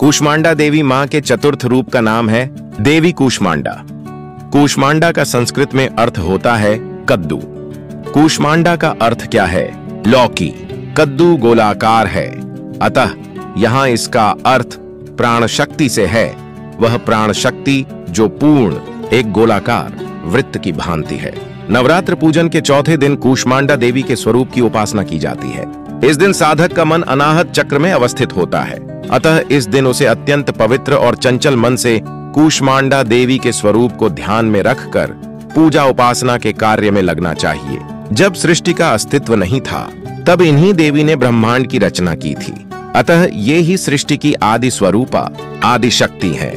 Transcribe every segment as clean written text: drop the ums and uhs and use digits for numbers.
कूष्मांडा देवी मां के चतुर्थ रूप का नाम है देवी कूष्मांडा। कूष्मांडा का संस्कृत में अर्थ होता है कद्दू। कूष्मांडा का अर्थ क्या है? लौकी। कद्दू गोलाकार है, अतः यहाँ इसका अर्थ प्राण शक्ति से है। वह प्राण शक्ति जो पूर्ण एक गोलाकार वृत्त की भांति है। नवरात्र पूजन के चौथे दिन कूष्मांडा देवी के स्वरूप की उपासना की जाती है। इस दिन साधक का मन अनाहत चक्र में अवस्थित होता है, अतः इस दिन उसे अत्यंत पवित्र और चंचल मन से कूष्मांडा देवी के स्वरूप को ध्यान में रखकर पूजा उपासना के कार्य में लगना चाहिए। जब सृष्टि का अस्तित्व नहीं था, तब इन्हीं देवी ने ब्रह्मांड की रचना की थी, अतः ये ही सृष्टि की आदि स्वरूपा, आदि शक्ति है।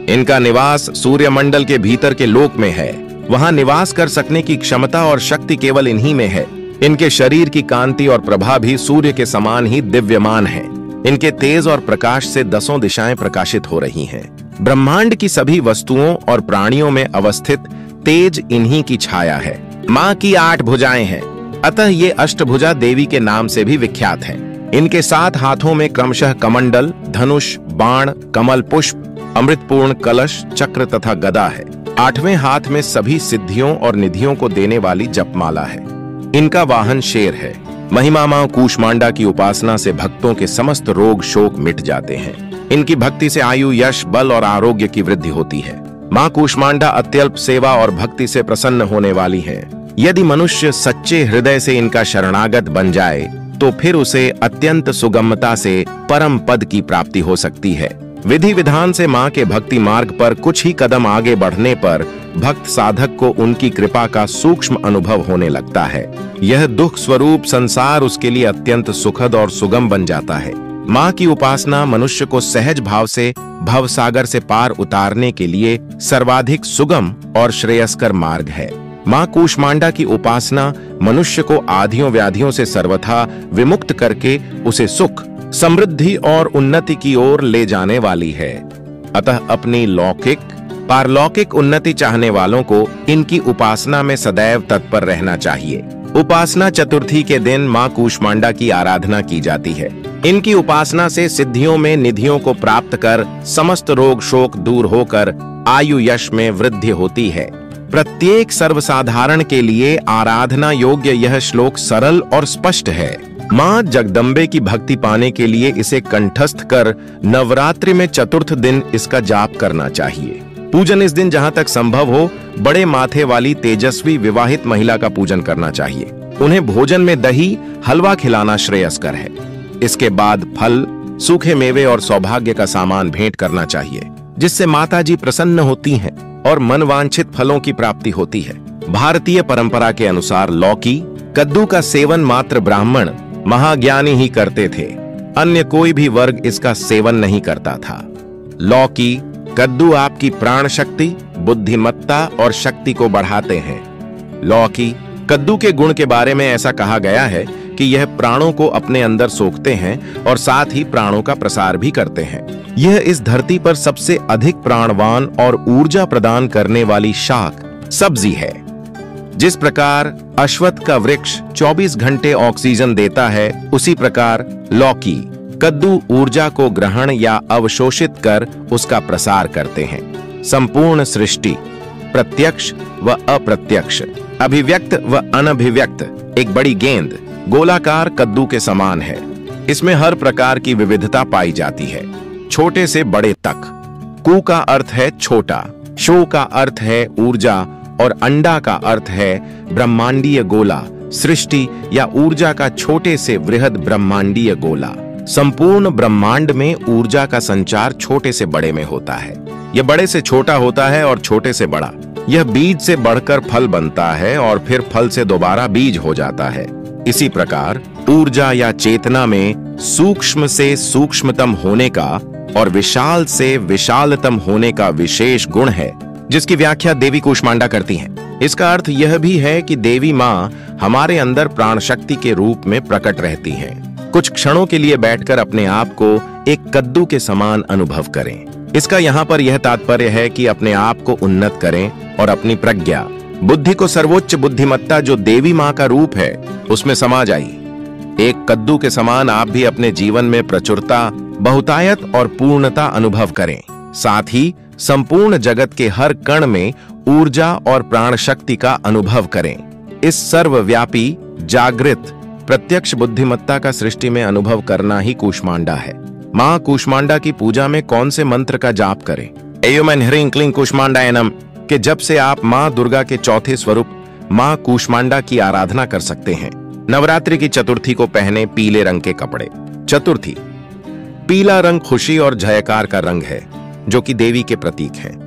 इनका निवास सूर्यमंडल के भीतर के लोक में है। वहां निवास कर सकने की क्षमता और शक्ति केवल इन्हीं में है। इनके शरीर की कांति और प्रभा भी सूर्य के समान ही दिव्यमान है। इनके तेज और प्रकाश से दसों दिशाएं प्रकाशित हो रही हैं। ब्रह्मांड की सभी वस्तुओं और प्राणियों में अवस्थित तेज इन्हीं की छाया है। मां की 8 भुजाएं हैं, अतः ये अष्टभुजा देवी के नाम से भी विख्यात है। इनके 7 हाथों में क्रमशः कमंडल, धनुष, बाण, कमल पुष्प, अमृतपूर्ण कलश, चक्र तथा गदा है। 8वें हाथ में सभी सिद्धियों और निधियों को देने वाली जपमाला है। इनका वाहन शेर है। महिमा मां कूष्मांडा की उपासना से भक्तों के समस्त रोग शोक मिट जाते हैं। इनकी भक्ति से आयु, यश, बल और आरोग्य की वृद्धि होती है। मां कूष्मांडा अत्यल्प सेवा और भक्ति से प्रसन्न होने वाली है। यदि मनुष्य सच्चे हृदय से इनका शरणागत बन जाए तो फिर उसे अत्यंत सुगमता से परम पद की प्राप्ति हो सकती है। विधि विधान से मां के भक्ति मार्ग पर कुछ ही कदम आगे बढ़ने पर भक्त साधक को उनकी कृपा का सूक्ष्म अनुभव होने लगता है। यह दुख स्वरूप संसार उसके लिए अत्यंत सुखद और सुगम बन जाता है। मां की उपासना मनुष्य को सहज भाव से भवसागर से पार उतारने के लिए सर्वाधिक सुगम और श्रेयस्कर मार्ग है। मां कूष्मांडा की उपासना मनुष्य को आधियों व्याधियों से सर्वथा विमुक्त करके उसे सुख, समृद्धि और उन्नति की ओर ले जाने वाली है। अतः अपनी लौकिक पारलौकिक उन्नति चाहने वालों को इनकी उपासना में सदैव तत्पर रहना चाहिए। उपासना चतुर्थी के दिन मां कूष्मांडा की आराधना की जाती है। इनकी उपासना से सिद्धियों में निधियों को प्राप्त कर समस्त रोग शोक दूर होकर आयु यश में वृद्धि होती है। प्रत्येक सर्वसाधारण के लिए आराधना योग्य यह श्लोक सरल और स्पष्ट है। मां जगदम्बे की भक्ति पाने के लिए इसे कंठस्थ कर नवरात्रि में चतुर्थ दिन इसका जाप करना चाहिए। पूजन इस दिन जहां तक संभव हो बड़े माथे वाली तेजस्वी विवाहित महिला का पूजन करना चाहिए। उन्हें भोजन में दही, हलवा खिलाना श्रेयस्कर है। इसके बाद फल, सूखे मेवे और सौभाग्य का सामान भेंट करना चाहिए, जिससे माता जी प्रसन्न होती हैं और मनवांछित फलों की प्राप्ति होती है। भारतीय परंपरा के अनुसार लौकी, कद्दू का सेवन मात्र ब्राह्मण महाज्ञानी ही करते थे। अन्य कोई भी वर्ग इसका सेवन नहीं करता था। लौकी, कद्दू आपकी प्राण शक्ति, बुद्धिमत्ता और शक्ति को बढ़ाते हैं। लौकी, कद्दू के गुण के बारे में ऐसा कहा गया है कि यह प्राणों को अपने अंदर सोखते हैं और साथ ही प्राणों का प्रसार भी करते हैं। यह इस धरती पर सबसे अधिक प्राणवान और ऊर्जा प्रदान करने वाली शाक सब्जी है। जिस प्रकार अश्वत्थ का वृक्ष 24 घंटे ऑक्सीजन देता है, उसी प्रकार लौकी, कद्दू ऊर्जा को ग्रहण या अवशोषित कर उसका प्रसार करते हैं। संपूर्ण सृष्टि प्रत्यक्ष व अप्रत्यक्ष, अभिव्यक्त व अनभिव्यक्त एक बड़ी गेंद गोलाकार कद्दू के समान है। इसमें हर प्रकार की विविधता पाई जाती है, छोटे से बड़े तक। कू का अर्थ है छोटा, शो का अर्थ है ऊर्जा और अंडा का अर्थ है ब्रह्मांडीय गोला, सृष्टि या ऊर्जा का छोटे से वृहद ब्रह्मांडीय गोला। संपूर्ण ब्रह्मांड में ऊर्जा का संचार छोटे से बड़े में होता है। यह बड़े से छोटा होता है और छोटे से बड़ा। यह बीज से बढ़कर फल बनता है और फिर फल से दोबारा बीज हो जाता है। इसी प्रकार ऊर्जा या चेतना में सूक्ष्म से सूक्ष्मतम होने का और विशाल से विशालतम होने का विशेष गुण है, जिसकी व्याख्या देवी कूष्मांडा करती हैं। इसका अर्थ यह भी है कि देवी मां हमारे अंदर प्राण शक्ति के रूप में प्रकट रहती हैं। कुछ क्षणों के लिए बैठकर अपने आप को एक कद्दू के समान अनुभव करें। इसका यहाँ पर यह तात्पर्य है कि अपने आप को उन्नत करें और अपनी प्रज्ञा, बुद्धि को सर्वोच्च बुद्धिमत्ता जो देवी मां का रूप है उसमें समा जाइए। एक कद्दू के समान आप भी अपने जीवन में प्रचुरता बहुतायत और पूर्णता अनुभव करें। साथ ही संपूर्ण जगत के हर कण में ऊर्जा और प्राण शक्ति का अनुभव करें। इस सर्वव्यापी, जागृत, प्रत्यक्ष बुद्धिमत्ता का सृष्टि में अनुभव करना ही कूष्मांडा है। मां कूष्मांडा की पूजा में कौन से मंत्र का जाप करें? एयुमन ह्रीं क्लीं कूष्मांडायनम के जप से आप मां दुर्गा के चौथे स्वरूप मां कूष्मांडा की आराधना कर सकते हैं। नवरात्रि की चतुर्थी को पहने पीले रंग के कपड़े। चतुर्थी, पीला रंग खुशी और जयकार का रंग है, जो कि देवी के प्रतीक है।